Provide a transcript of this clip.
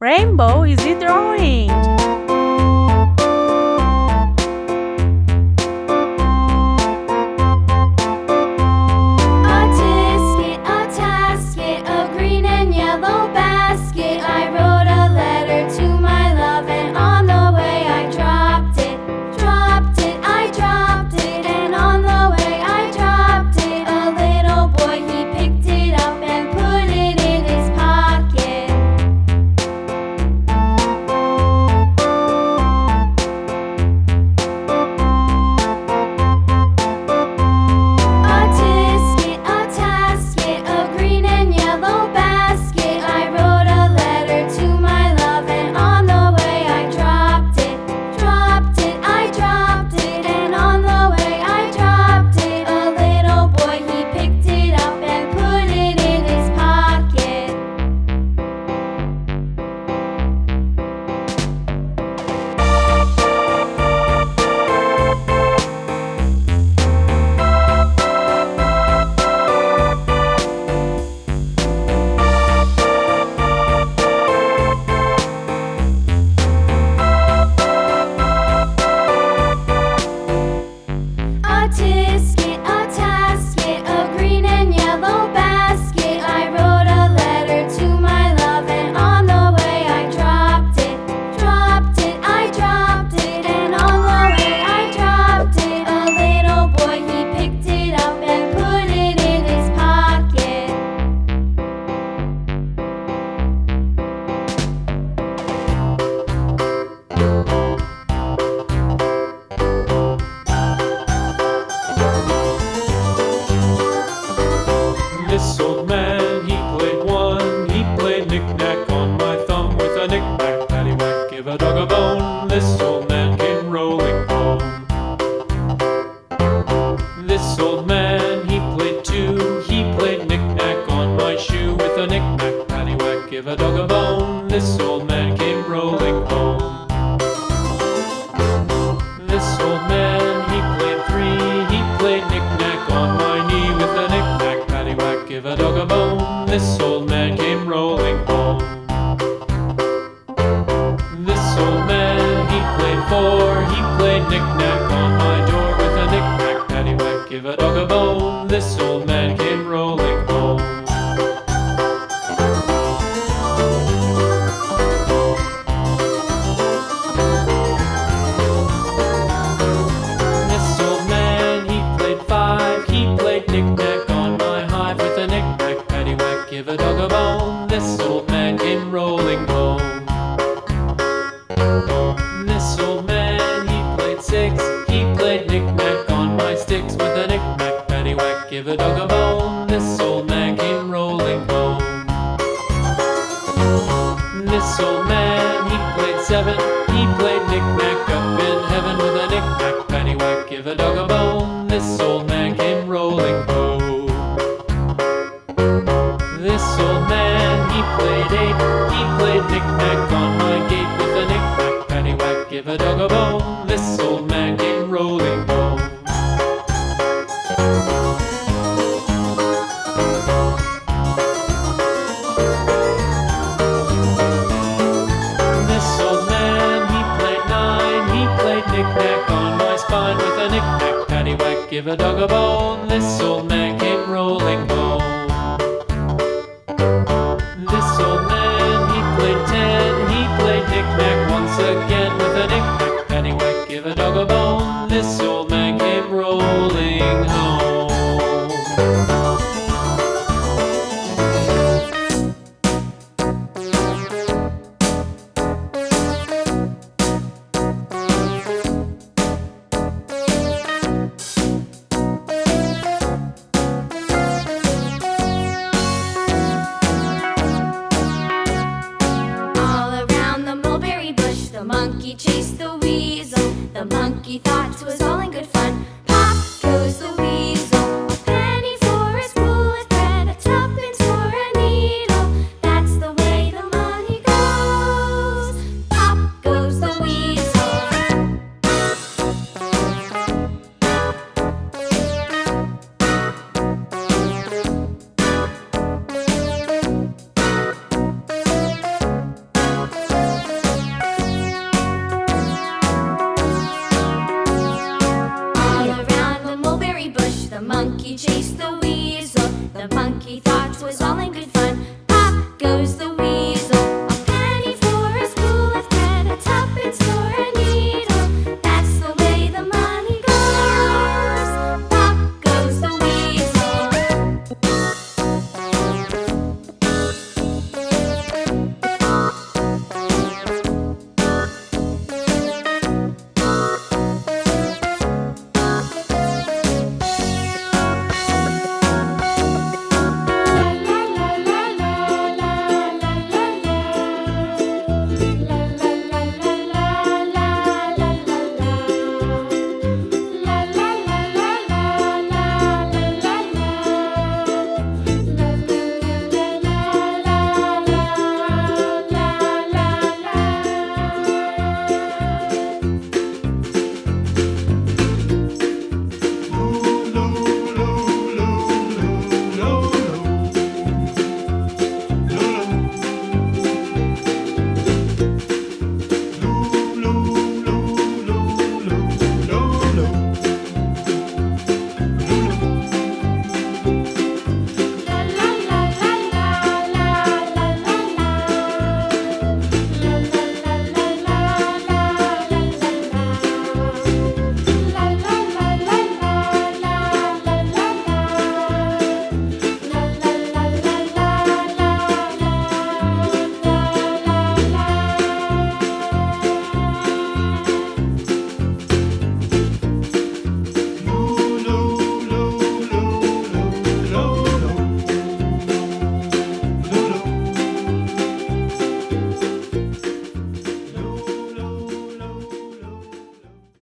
rainbow is he drawing? A tisket, a tasket, a green and yellow basket. I wrote a letter to my love, and on the way I dropped it. Dropped it, I dropped it, and on the way I dropped it. A little boy, he picked it up and put it in his pocket. A tisket, a tasket, a green and yellow basket. I wrote a letter to my love, and on the way I dropped it. Dropped it, I dropped it, and on the way I dropped it. A little boy, he picked it up and put it in his pocket. A tisket, a tasket, a green and yellow basket. I wrote a letter to my love, and on the way I dropped it. Dropped it, I dropped it, and on the way I dropped it. A little boy, he picked it up and put it in his pocket. This old man, he played one. He played knick-knack on my thumb with a knick-knack, paddywhack, give a dog a bone. This old man came rolling home. This old man, he played two. He played knick-knack on my shoe with a knick-knack, paddywhack, give a dog a bone. This old man came rolling home. This old man, he played three. He played knick-knack on my knee with a knick-knack, paddywhack, give a dog a bone. This old man came rolling home. This old man, he played four. He played knick-knack on my door with a knick-knack, paddywhack, give a dog a bone. This old man came rolling home. This old man, he played five. He played knick-knack on my hive with a knick-knack, paddywhack, give a dog a bone. This old man came rolling home. This old man, he played six. He played knick-knack on my sticks with a knick-knack, paddywhack, give a dog a bone. This old man came rolling home. This old man, he played seven. He played knick-knack up in heaven with a knick-knack, paddywhack, give a dog a bone. This old man came rolling home. This old man, he played eight. He played knick-knack on my gate with a knick-knack, paddywhack, give a dog a bone. This old man came rolling home. This old man, he played nine. He played knick-knack on my spine with a knick-knack, paddywhack, give a dog a bone. This old man came rolling home. This old man, he played ten. He played knick-knack once again with a knick-knack, paddywhack, give a dog a bone. This old man came rolling home. All around the mulberry bush, the monkey chased